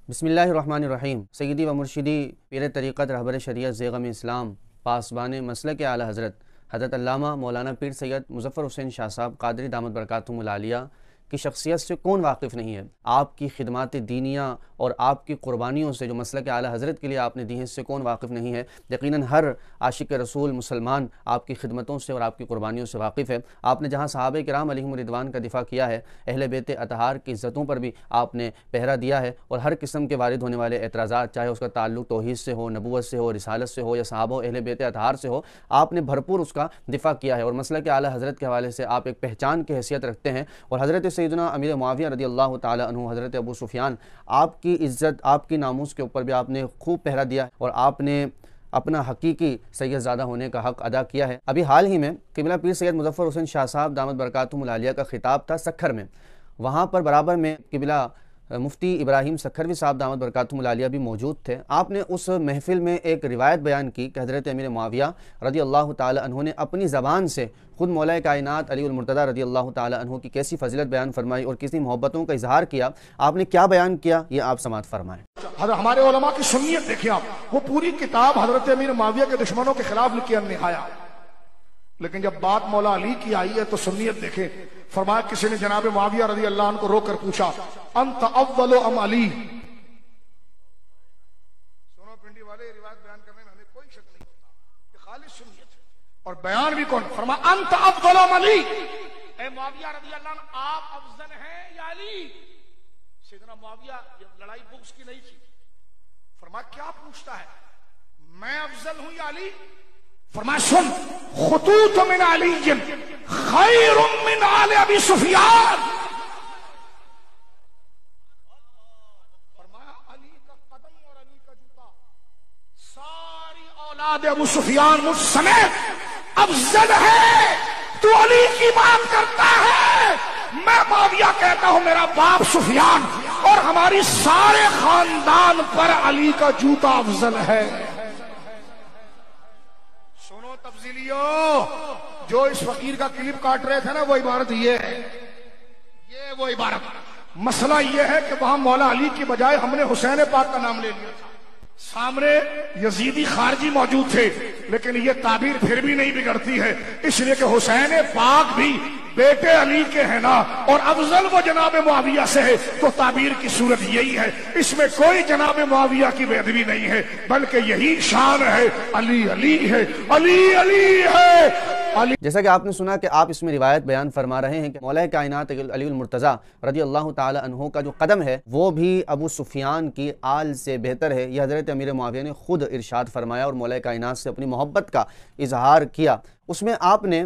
بسم اللہ الرحمن الرحیم۔ سیدی و مرشدی پیر طریقت رہبر شریعت زیغم اسلام پاسبان مسلک اعلیٰ حضرت علامہ مولانا پیر سید مظفر حسین شاہ صاحب قادری دامت برکاتہم العالیہ کی شخصیت سے کون واقف نہیں ہے؟ آپ کی خدمات دینیہ اور آپ کی قربانیوں سے جو مسلک اعلیٰ حضرت کے لیے آپ نے دی ہیں، اس سے کون واقف نہیں ہے؟ یقیناً ہر عاشق رسول مسلمان آپ کی خدمتوں سے اور آپ کی قربانیوں سے واقف ہے۔ آپ نے جہاں صحابہ کرام علیہم رضوان کا دفاع کیا ہے، اہل بیت اطہار کی عزتوں پر بھی آپ نے پہرا دیا ہے، اور ہر قسم کے وارد ہونے والے اعتراضات، چاہے اس کا تعلق توحید سے ہو، نبوت سے ہو، رسالت سے ہو، یا صحابہ اہل بیت اطہار سے ہو، آپ نے بھرپور اس کا دفاع کیا ہے، اور مسلک اعلیٰ حضرت کے حوالے سے آپ ایک پہچان کی حیثیت رکھتے ہیں۔ اور حضرت سیدنا امیر معاویہ رضی اللہ تعالی عنہ، حضرت ابو سفیان، آپ کی عزت، آپ کی ناموس کے اوپر بھی آپ نے خوب پہرا دیا، اور آپ نے اپنا حقیقی سید زادہ ہونے کا حق ادا کیا ہے۔ ابھی حال ہی میں قبلہ پیر سید مظفر حسین شاہ صاحب دامت برکاتہم العالیہ کا خطاب تھا سکھر میں، وہاں پر برابر میں قبلہ مفتی ابراہیم سکھروی صاحب دامت برکاتہم العالیہ بھی موجود تھے۔ آپ نے اس محفل میں ایک روایت بیان کی کہ حضرت امیر معاویہ رضی اللہ تعالی عنہ نے اپنی زبان سے خود مولا کائنات علی المرتضیٰ رضی اللہ تعالی عنہ کی کیسی فضیلت بیان فرمائی اور کسی محبتوں کا اظہار کیا۔ آپ نے کیا بیان کیا، یہ آپ سماعت فرمائیں۔ ہمارے علماء کی سنیت دیکھیں آپ، وہ پوری کتاب حضرت امیر معاویہ کے دشمنوں کے خلاف لکھی النہایہ، لیکن جب بات مولا علی کی آئی ہے تو سنیت دیکھیں۔ فرمایا کسی نے جناب معاویہ رضی اللہ عنہ کو روک کر پوچھا، انت اول ام علی؟ سنو پنڈی والے، روایت بیان کرنے میں ہمیں کوئی شک نہیں ہوتا، یہ خالص سنیت ہے، اور بیان بھی کون؟ فرمایا انت افضل ام علی؟ اے معاویہ رضی اللہ عنہ، آپ افضل ہیں یا علی؟ سیدنا معاویہ لڑائی بغض کی نہیں تھی، فرمایا کیا پوچھتا ہے، میں افضل ہوں یا علی؟ فرمایا سن، خطوط من علی خیر من آل ابی سفیان۔ فرمایا علی کا قدم اور علی کا جوتا ساری اولاد ابو سفیان مجھ سمیت افضل ہے، تو علی کی بات کرتا ہے، میں معاویہ کہتا ہوں میرا باپ سفیان اور ہماری سارے خاندان پر علی کا جوتا افضل ہے۔ سنو تفضیلیو، جو اس فقیر کا کلپ کاٹ رہے تھے نا، وہ عبارت یہ ہے، یہ وہ عبارت۔ مسئلہ یہ ہے کہ وہاں مولا علی کی بجائے ہم نے حسین پاک کا نام لے لیا تھا، سامنے یزیدی خارجی موجود تھے، لیکن یہ تعبیر پھر بھی نہیں بگڑتی ہے، اس لیے کہ حسین پاک بھی بیٹے علی کے ہیں نا، اور افضل وہ جناب معاویہ سے ہے، تو تعبیر کی صورت یہی ہے، اس میں کوئی جناب معاویہ کی بے ادبی نہیں ہے، بلکہ یہی شان ہے، علی علی ہے، علی علی ہے علی۔ جیسا کہ آپ نے سنا کہ آپ اس میں روایت بیان فرما رہے ہیں کہ مولا کائنات علی المرتضیٰ رضی اللہ تعالی عنہ کا جو قدم ہے وہ بھی ابو سفیان کی آل سے بہتر ہے، یہ حضرت امیر معاویہ نے خود ارشاد فرمایا اور مولا کائنات سے اپنی محبت کا اظہار کیا۔ اس میں آپ نے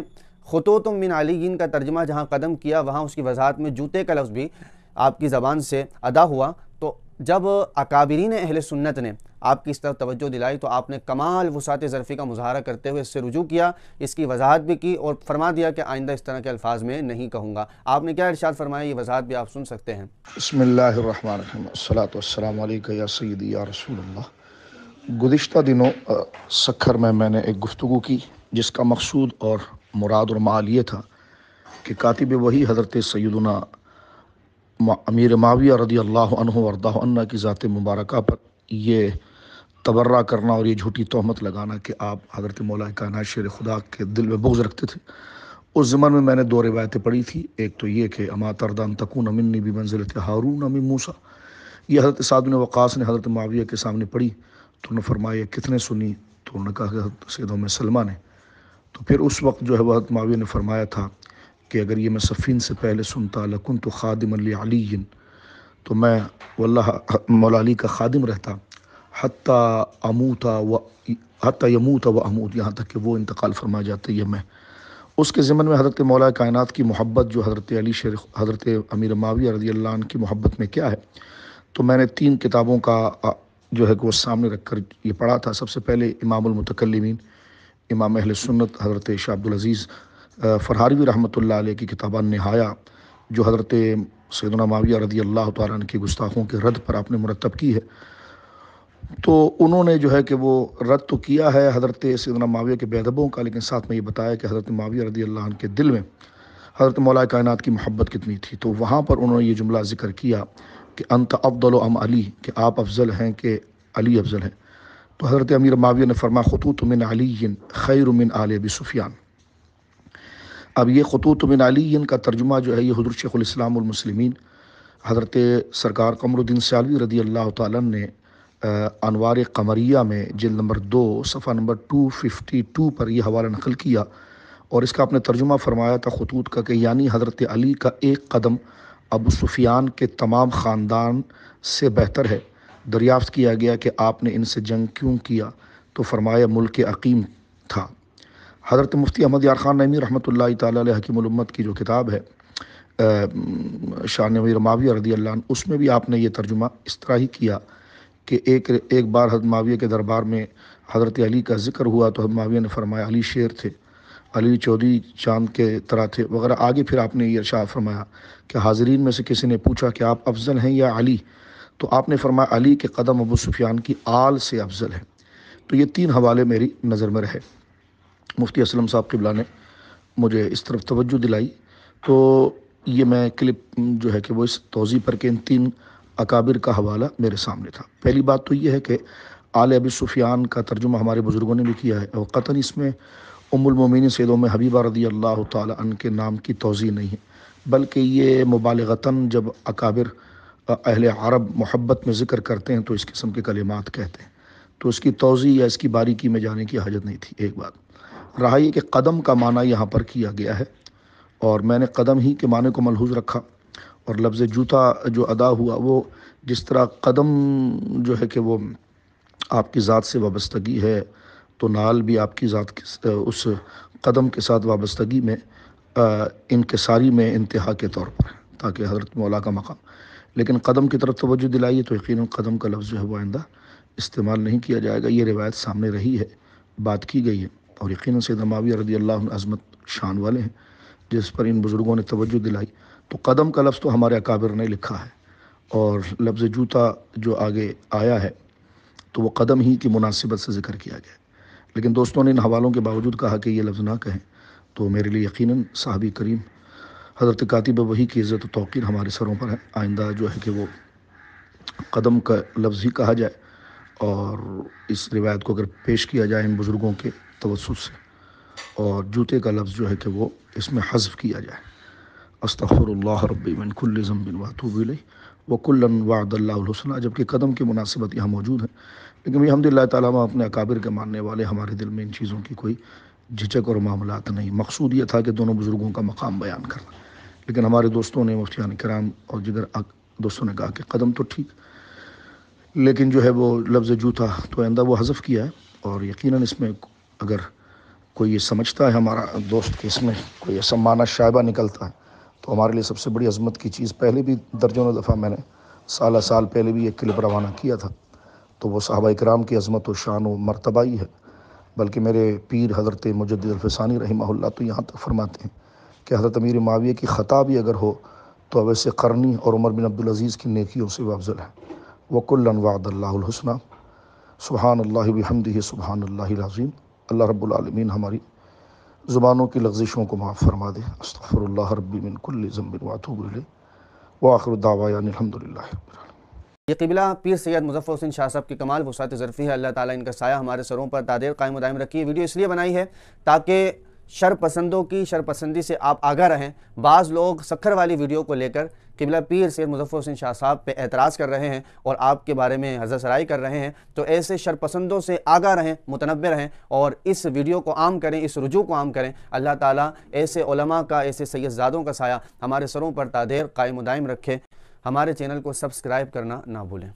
خطوط من علی کا ترجمہ جہاں قدم کیا، وہاں اس کی وضاحت میں جوتے کا لفظ بھی آپ کی زبان سے ادا ہوا۔ تو جب اکابرین اہل سنت نے آپ کی اس طرف توجہ دلائی تو آپ نے کمال وسعت ظرفی کا مظاہرہ کرتے ہوئے اس سے رجوع کیا، اس کی وضاحت بھی کی اور فرما دیا کہ آئندہ اس طرح کے الفاظ میں نہیں کہوں گا۔ آپ نے کیا ارشاد فرمایا، یہ وضاحت بھی آپ سن سکتے ہیں۔ بسم اللہ الرحمن الرحیم، الصلاۃ والسلام علیکہ یا سیدی یا رسول اللہ۔ گزشتہ دنوں سکھر میں نے ایک گفتگو کی جس کا مقصود اور مراد اور معال یہ تھا کہ کاتب وہی حضرت سیدنا امیر معاویہ رضی اللہ عنہ وارضہ عنہ کی ذات مبارکہ پر یہ تبرہ کرنا اور یہ جھوٹی تہمت لگانا کہ آپ حضرت مولا کائنات شیر خدا کے دل میں بغض رکھتے تھے، اس ضمن میں نے دو روایتیں پڑھی تھی۔ ایک تو یہ کہ اما ترضی ان تکون منی بمنزلۃ ہارون من موسیٰ، یہ حضرت سعد بن وقاص نے حضرت معاویہ کے سامنے پڑھی تو انہوں نے فرمایا کتنے سنی، تو انہوں نے کہا کہ حضرت سید ام سلمہ نے۔ تو پھر اس وقت جو ہے حضرت معاویہ نے فرمایا تھا کہ اگر یہ میں صفین سے پہلے سنتا لکنت خادما لعلی، تو میں واللہ مولا علی کا خادم رہتا حتی یموت و اموت، یہاں تک کہ وہ انتقال فرما جاتے یہ میں۔ اس کے ضمن میں حضرت مولا کائنات کی محبت جو حضرت علی شیر حضرت امیر معاویہ رضی اللہ عنہ کی محبت میں کیا ہے، تو میں نے 3 کتابوں کا جو ہے کہ وہ سامنے رکھ کر یہ پڑھا تھا۔ سب سے پہلے امام المتکلمین امام اہل سنت حضرت شاہ عبدالعزیز فرہاروی رحمۃ اللہ علیہ کی کتاب النہایہ، جو حضرت سیدنا معاویہ رضی اللہ تعالیٰ عنہ کی گستاخوں کے رد پر آپ نے مرتب کی ہے۔ تو انہوں نے جو ہے کہ وہ رد تو کیا ہے حضرت سیدنا معاویہ کے بے ادبوں کا، لیکن ساتھ میں یہ بتایا کہ حضرت معاویہ رضی اللہ عنہ کے دل میں حضرت مولا کائنات کی محبت کتنی تھی۔ تو وہاں پر انہوں نے یہ جملہ ذکر کیا کہ انت افضل ام علی، کہ آپ افضل ہیں کہ علی افضل ہیں؟ تو حضرت امیر معاویہ نے فرمایا خطوط من علی خیر من آل ابی سفیان۔ اب یہ خطوط من علی کا ترجمہ جو ہے یہ حضرت شیخ الاسلام والمسلمین حضرت سرکار قمر الدین سیالوی رضی اللہ تعالیٰ نے انوار قمریہ میں جلد نمبر 2 صفحہ نمبر 252 پر یہ حوالہ نقل کیا، اور اس کا آپ نے ترجمہ فرمایا تھا خطوط کا کہ یعنی حضرت علی کا ایک قدم ابو سفیان کے تمام خاندان سے بہتر ہے۔ دریافت کیا گیا کہ آپ نے ان سے جنگ کیوں کیا، تو فرمایا ملک عقیم تھا۔ حضرت مفتی احمد یار خان نعیمی رحمۃ اللہ تعالیٰ علیہ حکیم الامت کی جو کتاب ہے شان امیر معاویہ رضی اللہ عنہ، اس میں بھی آپ نے یہ ترجمہ اس طرح ہی کیا کہ ایک بار حضرت معاویہ کے دربار میں حضرت علی کا ذکر ہوا تو حضرت معاویہ نے فرمایا علی شیر تھے، علی چودھری چاند کے طرح تھے وغیرہ۔ آگے پھر آپ نے یہ ارشاد فرمایا کہ حاضرین میں سے کسی نے پوچھا کہ آپ افضل ہیں یا علی، تو آپ نے فرمایا علی کے قدم ابو سفیان کی آل سے افضل ہے۔ تو یہ 3 حوالے میری نظر میں رہے۔ مفتی اسلم صاحب قبلہ نے مجھے اس طرف توجہ دلائی، تو یہ میں کلپ جو ہے کہ وہ اس توضیح پر کہ ان 3 اکابر کا حوالہ میرے سامنے تھا۔ پہلی بات تو یہ ہے کہ آل ابی سفیان کا ترجمہ ہمارے بزرگوں نے بھی کیا ہے، اور قطعاً اس میں ام المومنین سید ام حبیبہ رضی اللہ تعالی عنہ کے نام کی توضیح نہیں ہے، بلکہ یہ مبالغتاً جب اکابر اہل عرب محبت میں ذکر کرتے ہیں تو اس قسم کے کلمات کہتے ہیں، تو اس کی توضیح یا اس کی باریکی میں جانے کی حاجت نہیں تھی۔ ایک بات رہا یہ کہ قدم کا معنی یہاں پر کیا گیا ہے، اور میں نے قدم ہی کے معنی کو ملحوظ رکھا، اور لفظ جوتا جو ادا ہوا وہ جس طرح قدم جو ہے کہ وہ آپ کی ذات سے وابستگی ہے، تو نال بھی آپ کی ذات اس قدم کے ساتھ وابستگی میں انکساری میں انتہا کے طور پر ہے، تاکہ حضرت مولا کا مقام، لیکن قدم کی طرف توجہ دلائیے تو یقیناً قدم کا لفظ جو ہے وہ آئندہ استعمال نہیں کیا جائے گا۔ یہ روایت سامنے رہی ہے، بات کی گئی ہے، اور یقیناً سیدنا معاویہ رضی اللہ عنہ عظمت شان والے ہیں جس پر ان بزرگوں نے توجہ دلائی۔ تو قدم کا لفظ تو ہمارے اکابر نے لکھا ہے، اور لفظ جوتا جو آگے آیا ہے تو وہ قدم ہی کی مناسبت سے ذکر کیا گیا ہے، لیکن دوستوں نے ان حوالوں کے باوجود کہا کہ یہ لفظ نہ کہیں، تو میرے لیے یقیناً صحابی کریم حضرت کاتب وحی کی عزت و توقیر ہمارے سروں پر ہے۔ آئندہ جو ہے کہ وہ قدم کا لفظ ہی کہا جائے، اور اس روایت کو اگر پیش کیا جائے ان بزرگوں کے توسط سے، اور جوتے کا لفظ جو ہے کہ وہ اس میں حذف کیا جائے۔ استغفر اللہ ربی من کل ذنب واتوب الیہ وکلا وعد اللہ الحسنی، جبکہ قدم کی مناسبت یہاں موجود ہے، لیکن الحمدللہ تعالیٰ ہم اپنے اکابر کے ماننے والے، ہمارے دل میں ان چیزوں کی کوئی جھجک اور معاملات نہیں۔ مقصود یہ تھا کہ دونوں بزرگوں کا مقام بیان کرنا، لیکن ہمارے دوستوں نے، مفتیان کرام اور دیگر دوستوں نے کہا کہ قدم تو ٹھیک، لیکن جو ہے وہ لفظ جوتا تو آئندہ وہ حذف کیا ہے، اور یقیناً اس میں اگر کوئی یہ سمجھتا ہے ہمارا دوست کہ اس میں کوئی ایسا معنی شائبہ نکلتا ہے، تو ہمارے لیے سب سے بڑی عظمت کی چیز، پہلے بھی درجنوں دفعہ میں نے سال پہلے بھی ایک کلپ روانہ کیا تھا، تو وہ صحابہ کرام کی عظمت و شان و مرتبہ ہی ہے، بلکہ میرے پیر حضرت مجدد الفسانی رحمہ اللہ تو یہاں تک فرماتے ہیں کہ حضرت امیر معاویہ کی خطا بھی اگر ہو تو ویسے قرنی اور عمر بن عبدالعزیز کی نیکیوں سے وہ افضل ہے۔ وَكُلًّا وَعَدَ اللَّهُ الْحُسْنَى سبحان اللہ بحمدہ سبحان اللہ العظیم۔ اللہ رب العالمین ہماری زبانوں کی لغزشوں کو معاف فرما دے۔ استغفر اللہ ربی من کل ذنب واتوب الیہ وآخر دعوانا الحمدللہ رب العالمین۔ یہ قبلہ پیر سید مظفر حسین شاہ صاحب کی کمال وسعت ظرفی ہے، اللہ تعالیٰ ان کا سایہ ہمارے سروں پر دادیر قائم و دائم رکھی ہے۔ ویڈیو اس لیے بنائی ہے تاکہ شر پسندوں کی شر پسندی سے آپ آگاہ رہیں۔ بعض لوگ سکھر والی ویڈیو کو لے کر قبلہ پیر سید مظفر حسین شاہ صاحب پہ اعتراض کر رہے ہیں اور آپ کے بارے میں حضرت سرائی کر رہے ہیں، تو ایسے شر پسندوں سے آگاہ رہیں، متنبہ رہیں، اور اس ویڈیو کو عام کریں، اس رجوع کو عام کریں۔ اللہ تعالیٰ ایسے علماء کا، ایسے سید زادوں کا سایہ ہمارے سروں پر دادیر قائم و دائم رکھے۔ ہمارے چینل کو سبسکرائب کرنا نہ بھولیں۔